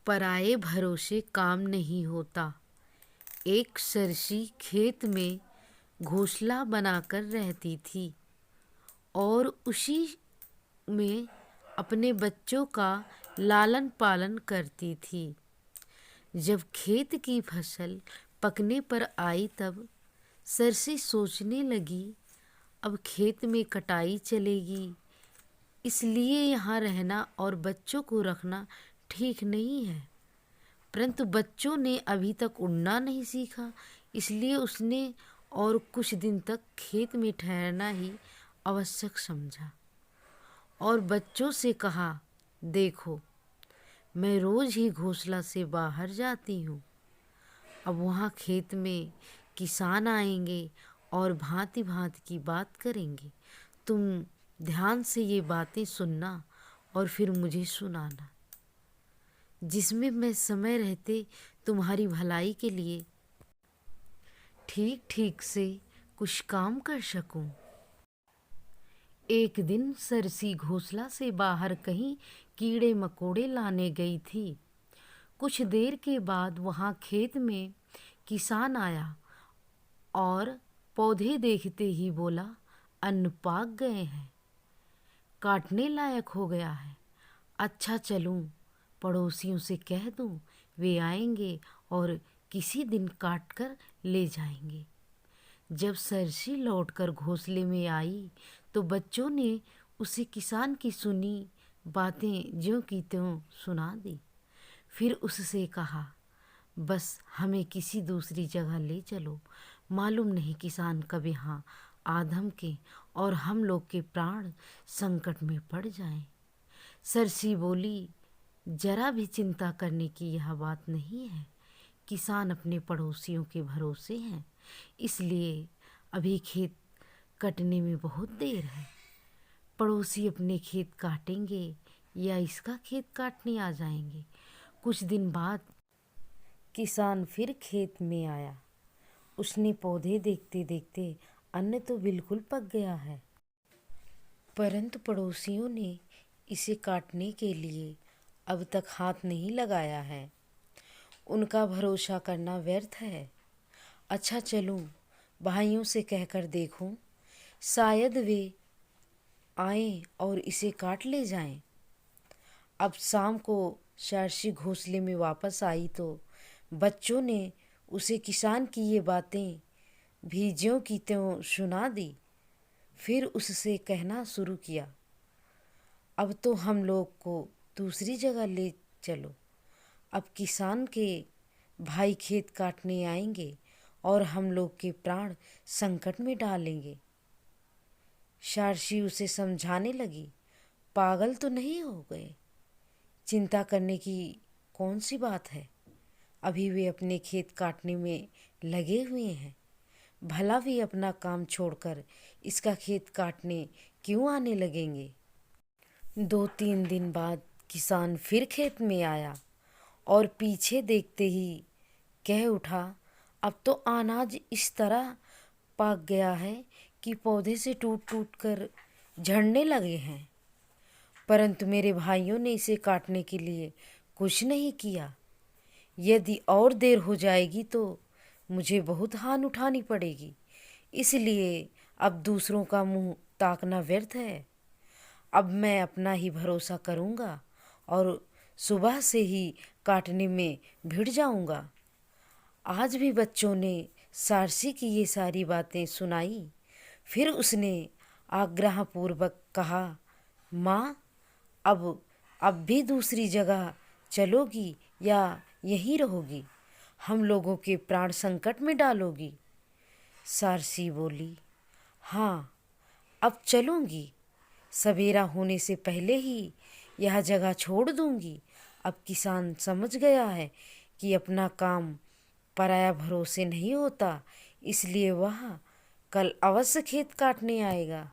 पराये भरोसे काम नहीं होता। एक सरसी खेत में घोंसला बनाकर रहती थी और उसी में अपने बच्चों का लालन पालन करती थी। जब खेत की फसल पकने पर आई तब सरसी सोचने लगी, अब खेत में कटाई चलेगी, इसलिए यहाँ रहना और बच्चों को रखना ठीक नहीं है। परंतु बच्चों ने अभी तक उड़ना नहीं सीखा, इसलिए उसने और कुछ दिन तक खेत में ठहरना ही आवश्यक समझा और बच्चों से कहा, देखो, मैं रोज ही घोंसला से बाहर जाती हूँ। अब वहाँ खेत में किसान आएंगे और भांति भांति की बात करेंगे। तुम ध्यान से ये बातें सुनना और फिर मुझे सुनाना, जिसमें मैं समय रहते तुम्हारी भलाई के लिए ठीक ठीक से कुछ काम कर सकूं। एक दिन सरसी घोंसला से बाहर कहीं कीड़े मकोड़े लाने गई थी। कुछ देर के बाद वहाँ खेत में किसान आया और पौधे देखते ही बोला, अन्न पाक गए हैं, काटने लायक हो गया है। अच्छा चलूं, पड़ोसियों से कह दूं, वे आएंगे और किसी दिन काट कर ले जाएंगे। जब सरसी लौटकर घोंसले में आई तो बच्चों ने उसे किसान की सुनी बातें ज्यों की त्यों सुना दी। फिर उससे कहा, बस हमें किसी दूसरी जगह ले चलो, मालूम नहीं किसान कब यहाँ आधम के और हम लोग के प्राण संकट में पड़ जाएं। सरसी बोली, जरा भी चिंता करने की यह बात नहीं है। किसान अपने पड़ोसियों के भरोसे हैं, इसलिए अभी खेत कटने में बहुत देर है। पड़ोसी अपने खेत काटेंगे या इसका खेत काटने आ जाएंगे। कुछ दिन बाद किसान फिर खेत में आया। उसने पौधे देखते देखते अन्न तो बिल्कुल पक गया है, परंतु पड़ोसियों ने इसे काटने के लिए अब तक हाथ नहीं लगाया है। उनका भरोसा करना व्यर्थ है। अच्छा चलूं, भाइयों से कहकर देखूं, शायद वे आएं और इसे काट ले जाएं। अब शाम को सरसी घोंसले में वापस आई तो बच्चों ने उसे किसान की ये बातें भी ज्यों की त्यों सुना दी। फिर उससे कहना शुरू किया, अब तो हम लोग को दूसरी जगह ले चलो। अब किसान के भाई खेत काटने आएंगे और हम लोग के प्राण संकट में डालेंगे। सरसी उसे समझाने लगी, पागल तो नहीं हो गए? चिंता करने की कौन सी बात है? अभी वे अपने खेत काटने में लगे हुए हैं। भला वे अपना काम छोड़कर इसका खेत काटने क्यों आने लगेंगे? 2-3 दिन बाद किसान फिर खेत में आया और पीछे देखते ही कह उठा, अब तो अनाज इस तरह पक गया है कि पौधे से टूट टूट कर झड़ने लगे हैं। परंतु मेरे भाइयों ने इसे काटने के लिए कुछ नहीं किया। यदि और देर हो जाएगी तो मुझे बहुत हानि उठानी पड़ेगी, इसलिए अब दूसरों का मुंह ताकना व्यर्थ है। अब मैं अपना ही भरोसा करूँगा और सुबह से ही काटने में भिड़ जाऊँगा। आज भी बच्चों ने सरसी की ये सारी बातें सुनाई। फिर उसने आग्रहपूर्वक कहा, माँ, अब भी दूसरी जगह चलोगी या यहीं रहोगी? हम लोगों के प्राण संकट में डालोगी? सरसी बोली, हाँ, अब चलूँगी। सवेरा होने से पहले ही यह जगह छोड़ दूँगी। अब किसान समझ गया है कि अपना काम पराया भरोसे नहीं होता, इसलिए वह कल अवश्य खेत काटने आएगा।